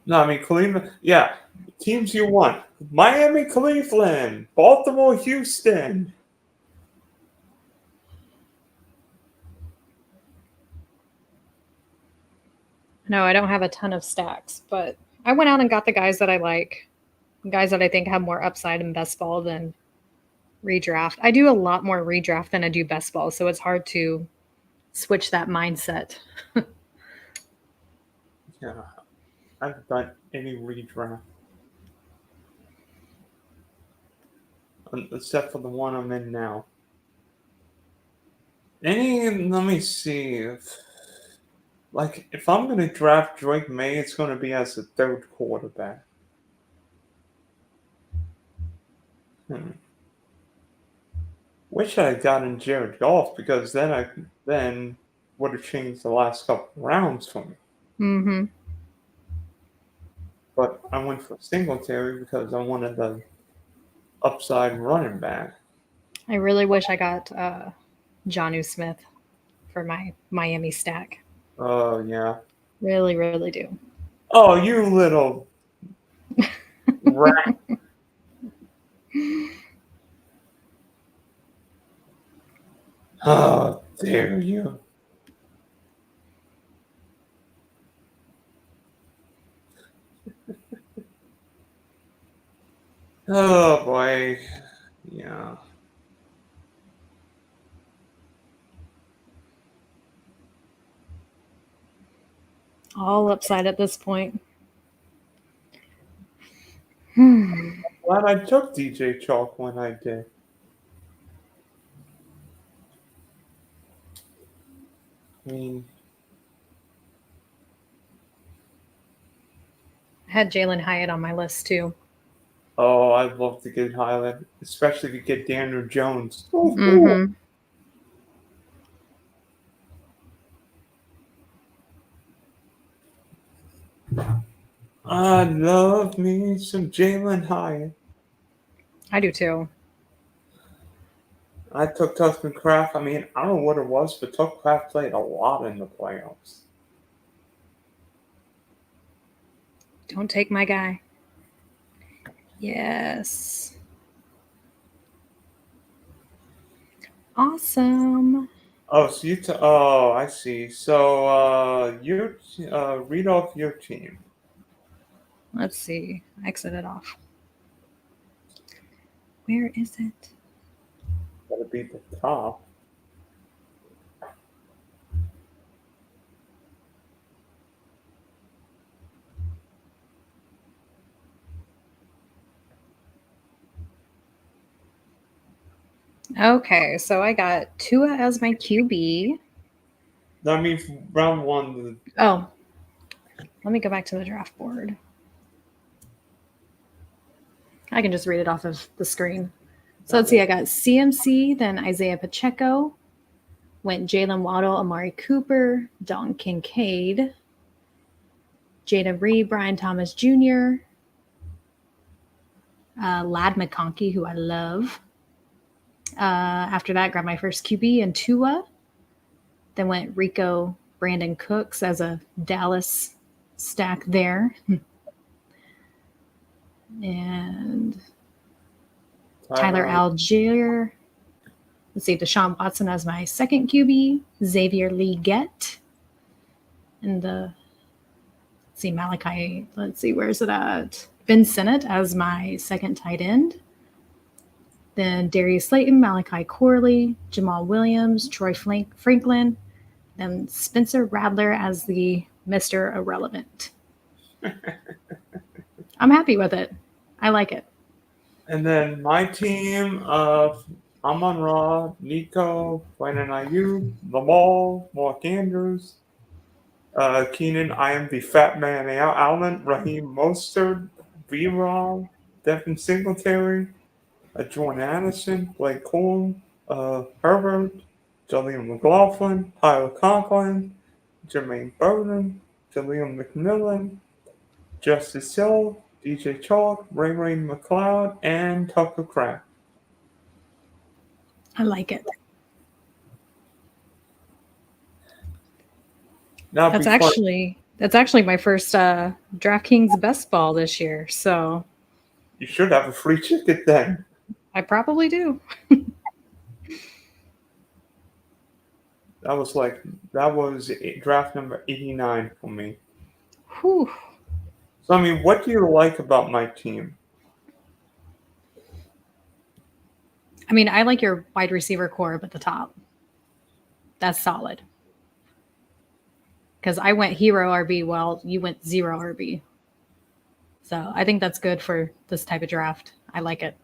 No, I mean Cleveland. Yeah, teams you want: Miami, Cleveland, Baltimore, Houston. no, I don't have a ton of stacks. But I went out and got the guys that I like, guys that I think have more upside in best ball than redraft. I do a lot more redraft than I do best ball, so it's hard to switch that mindset. Yeah, I haven't done any redraft except for the one I'm in now. Let me see. If I'm going to draft Drake May, it's going to be as the 3rd quarterback. Wish I had gotten Jared Goff because then would have changed the last couple of rounds for me. Mm-hmm. But I went for Singletary because I wanted the upside running back. I really wish I got Jonnu Smith for my Miami stack. Oh yeah. Really, really do. Oh, you little rat. How dare you? Oh boy. Yeah. All upside at this point. Glad I took DJ Chalk when I did. I mean, I had Jalen Hyatt on my list too. oh, I'd love to get Highland, especially if you get Daniel Jones. Ooh. Mm-hmm. I love me some Jalen Hyatt. I do too. I took Tucker Craft. I mean, I don't know what it was, but Tucker Craft played a lot in the playoffs. Don't take my guy. Yes. Awesome. Oh, so oh, I see. So, you read off your team. Let's see. Exit it off. Where is it? Gotta be the top. Okay, so I got Tua as my QB. That means round one. Oh, let me go back to the draft board. I can just read it off of the screen. So let's see. I got CMC, then Isaiah Pacheco, went Jalen Waddle, Amari Cooper, Dalton Kincaid, Jaden Reed, Brian Thomas Jr., Lad McConkey, who I love. After that, grabbed my first QB and Tua. Then went Rico Brandon Cooks as a Dallas stack there. And Tyler Algier. Let's see, Deshaun Watson as my second QB. Xavier Legette. And let's see, Malachi. Let's see, where's it at? Ben Sinnott as my second tight end. Then Darius Slayton, Malachi Corley, Jamal Williams, Troy Franklin, then Spencer Radler as the Mr. Irrelevant. I'm happy with it. I like it. And then my team, Amon Ra, Nico, Brandon Ayuk, Lamal, Mark Andrews, Keenan, I am the Fat Man Allen, Raheem Mostert, V-Rob, Devin Singletary, Jordan Addison, Blake Coleman, Herbert, Jalen McLaughlin, Tyler Conklin, Jermaine Burton, Jalen McMillan, Justice Hill, DJ Chalk, Ray McLeod, and Tucker Craft. I like it. Now That's actually my first DraftKings best ball this year. So you should have a free ticket then. I probably do. That was draft number 89 for me. Whew. So I mean, what do you like about my team? I mean, I like your wide receiver core up at the top. That's solid. Because I went hero RB while you went zero RB. So I think that's good for this type of draft. I like it.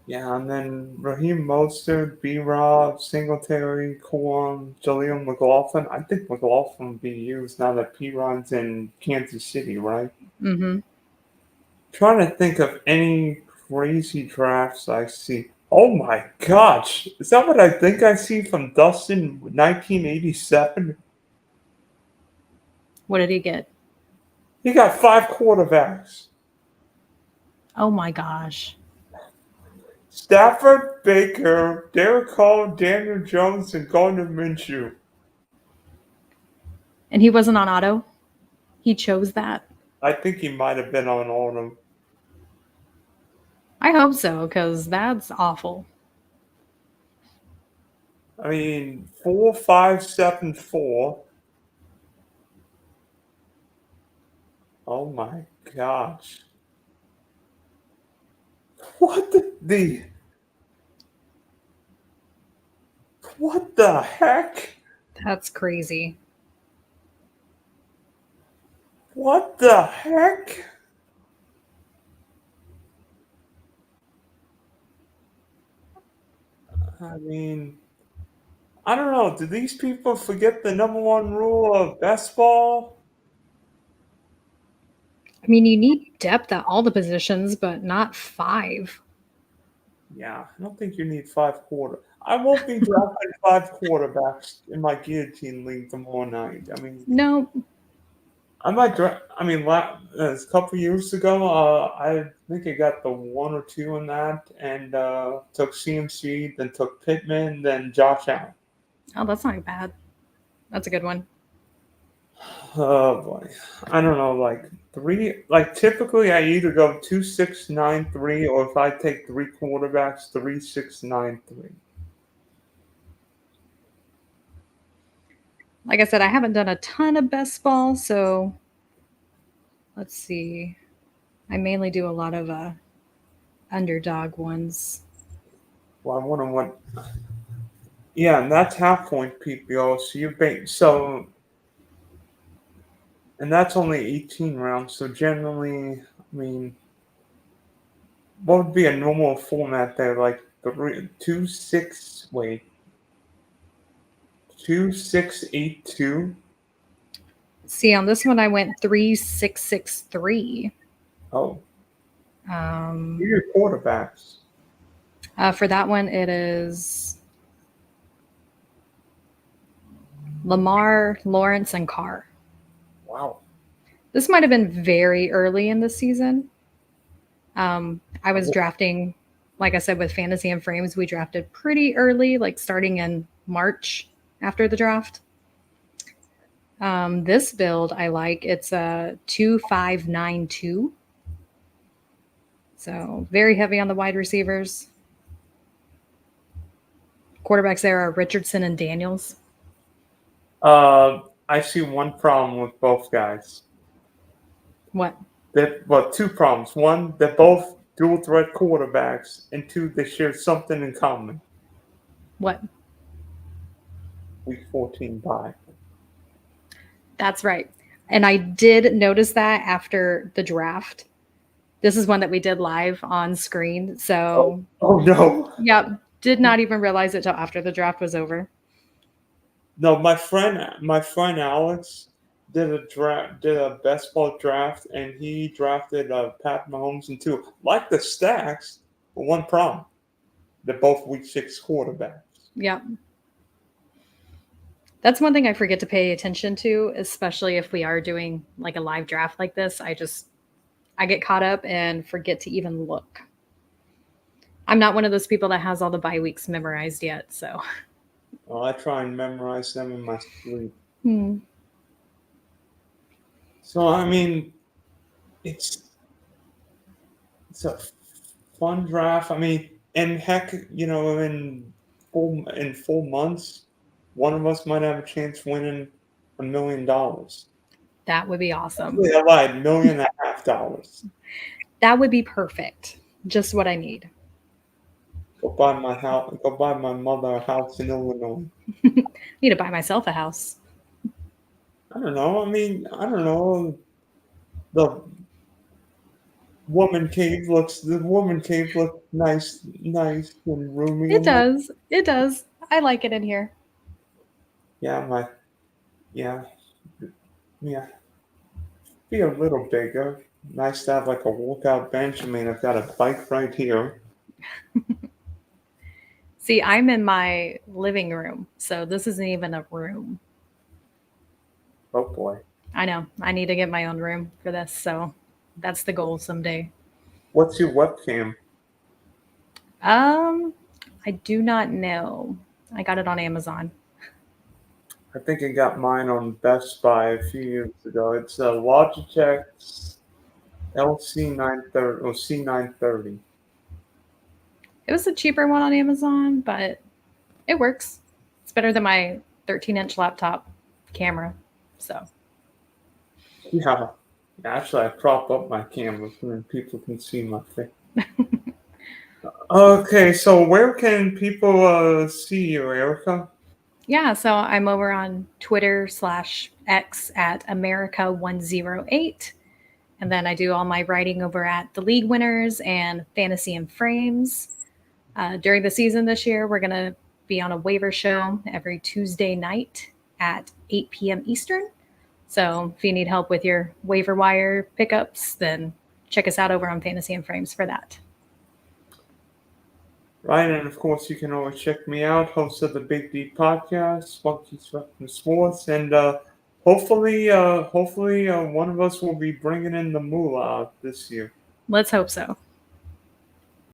Yeah, and then Raheem Mostert, B-Rob, Singletary, Corn, Jaleel McLaughlin. I think McLaughlin will be used now that P-Ron's in Kansas City, right? Mm-hmm. Trying to think of any crazy drafts I see. Oh my gosh. Is that what I think I see from Dustin 1987? What did he get? He got 5 quarterbacks. Oh my gosh. Stafford, Baker, Derek Carr, Daniel Jones, and Gardner Minshew. And he wasn't on auto? He chose that? I think he might have been on all of them. I hope so, because that's awful. I mean, 4, 5, 7, 4. Oh my gosh. What what the heck? That's crazy. What the heck? I mean, I don't know. Do these people forget the number one rule of best ball? I mean, you need depth at all the positions, but not 5. Yeah, I don't think you need 5 quarter. I won't be drafting 5 quarterbacks in my guillotine league tomorrow night. I mean, No, I might draft. I mean, a couple years ago, I think I got the 1 or 2 in that, and took CMC, then took Pittman, then Josh Allen. oh, that's not bad. That's a good one. Oh boy, I don't know. Like three, like typically I either go 2-6-9-3, or if I take 3 quarterbacks, 3-6-9-3. Like I said, I haven't done a ton of best ball, so let's see. I mainly do a lot of underdog ones. Well, I wonder what. Yeah, and that's half point PPO. So and that's only 18 rounds. So generally, I mean, what would be a normal format there? Like 2-6-8-2. See, on this one, I went 3-6-6-3. Oh, who Um, are your quarterbacks? for that one, it is Lamar, Lawrence, and Carr. Wow. This might have been very early in the season. I was drafting, like I said, with Fantasy and Frames, we drafted pretty early, like starting in March after the draft. This build I like. It's a 2-5-9-2. So very heavy on the wide receivers. Quarterbacks there are Richardson and Daniels. I see one problem with both guys. What? Well, 2 problems. One, they're both dual threat quarterbacks, and 2, they share something in common. What? Week 14 bye. That's right. And I did notice that after the draft. This is one that we did live on screen. So, Oh no. yep, did not even realize it till after the draft was over. No, my friend Alex did a best ball draft, and he drafted Pat Mahomes and 2. Like the stacks, but one problem: they're both week 6 quarterbacks. Yep. That's one thing I forget to pay attention to, especially if we are doing like a live draft like this. I get caught up and forget to even look. I'm not one of those people that has all the bye weeks memorized yet, so. Well, I try and memorize them in my sleep. So I mean, it's a fun draft. I mean, and heck, in 4 months, one of us might have a chance winning $1 million. That would be awesome. Actually, I lied, $1.5 million. That would be perfect. Just what I need. Go buy my house. Go buy my mother a house in Illinois. I need to buy myself a house. I don't know. I mean, I don't know. The the woman cave looks nice and roomy. It does. It does. I like it in here. Yeah, yeah, yeah. Be a little bigger. Nice to have like a walkout bench. I mean, I've got a bike right here. See, I'm in my living room, so this isn't even a room. Oh boy. I know. I need to get my own room for this, so that's the goal someday. What's your webcam? I do not know. I got it on Amazon. I think I got mine on Best Buy a few years ago. It's a Logitech LC930 or C930. It was a cheaper one on Amazon, but it works. It's better than my 13-inch laptop camera. So, Yeah. Actually, I prop up my camera so then people can see my face. Okay, so where can people see you, Erica? yeah, so I'm over on Twitter X at Amerika108. And then I do all my writing over at the League Winners and Fantasy and Frames. During the season this year, we're going to be on a waiver show every Tuesday night at 8 p.m. Eastern. So if you need help with your waiver wire pickups, then check us out over on Fantasy and Frames for that. Right, and of course you can always check me out, host of the Big D podcast, Spunky Spectrum Sports, and hopefully one of us will be bringing in the moolah this year. Let's hope so.